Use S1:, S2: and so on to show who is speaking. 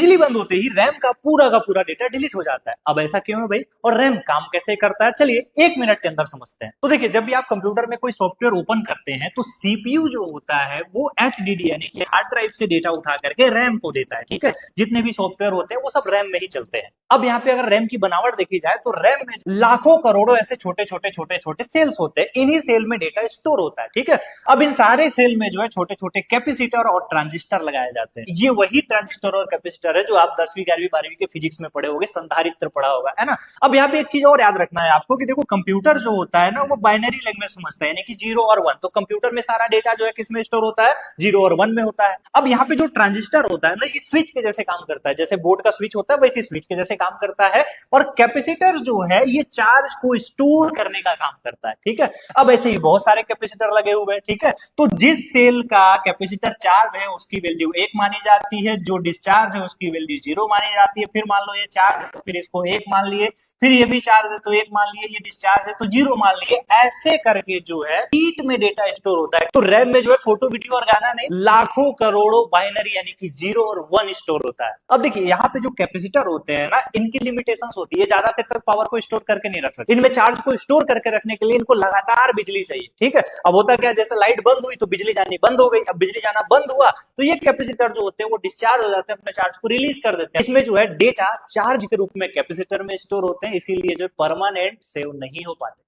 S1: बिजली बंद होते ही रैम का पूरा डेटा डिलीट हो जाता है। अब ऐसा क्यों है भाई, और रैम काम कैसे करता है, चलिए 1 मिनट के अंदर समझते हैं। तो देखिए, जब भी आप कंप्यूटर में कोई सॉफ्टवेयर ओपन करते हैं तो सीपीयू जो होता है वो एचडीडी यानी कि हार्ड ड्राइव से डेटा उठा करके रैम को देता है, ठीक है। जितने भी सॉफ्टवेयर होते हैं वो सब रैम में ही चलते हैं। अब यहाँ पे अगर रैम की बनावट देखी जाए तो रैम में लाखों करोड़ों ऐसे छोटे छोटे सेल्स होते हैं, इन्हीं सेल में डेटा स्टोर होता है, ठीक है। अब इन सारे सेल में जो है छोटे छोटे कैपेसिटर और ट्रांजिस्टर लगाए जाते हैं। ये वही ट्रांजिस्टर और कैपेसिटर है जो आप 10वीं 11वीं 12वीं के फिजिक्स में पढ़े होंगे, संधारित्र पढ़ा होगा, है ना। अब यहाँ पे एक चीज और याद रखना है आपको कि देखो, कंप्यूटर जो होता है ना वो बाइनरी लैंग्वेज समझता है, यानी कि 0 और 1। तो कंप्यूटर में सारा डेटा जो है किसमें स्टोर होता है, 0 और 1 में होता है। अब यहाँ पे जो ट्रांजिस्टर होता है ना, ये स्विच के जैसे काम करता है, जैसे बोर्ड का स्विच होता है वैसे स्विच के जैसे काम करता है। और कैपेसिटर जो है ये चार्ज को स्टोर करने का काम करता है, ठीक है। अब ऐसे ही बहुत सारे कैपेसिटर लगे हुए हैं, ठीक है। तो जिस सेल का कैपेसिटर चार्ज है उसकी वैल्यू 1 मानी जाती है, जो डिस्चार्ज है उसकी वैल्यू 0 मानी जाती है। फिर मान लो ये चार्ज है तो फिर इसको 1 मान लिए, फिर ये भी चार्ज है तो 1 मान लिए, ये डिस्चार्ज है तो 0 मान लिए। ऐसे करके जो है हीट में डेटा स्टोर होता है। तो रैम में जो है फोटो वीडियो और गाना नहीं, लाखों करोड़ों बाइनरी यानी कि 0 और 1 स्टोर होता है। अब देखिए, यहाँ पे जो कैपेसिटर होते हैं ना, इनकी लिमिटेशंस होती है, ज्यादा देर तक पावर को स्टोर करके नहीं रख सकते। इनमें चार्ज को स्टोर करके रखने के लिए इनको लगातार बिजली चाहिए, ठीक है। अब होता क्या, जैसे लाइट बंद हुई तो बिजली जानी बंद हो गई। अब बिजली जाना बंद हुआ तो ये कैपेसिटर जो होते हैं वो डिस्चार्ज हो जाते हैं, अपने चार्ज को रिलीज कर देते हैं। इसमें जो है डेटा चार्ज के रूप में कैपेसिटर में स्टोर होते हैं, इसीलिए जो परमानेंट सेव नहीं हो पाते।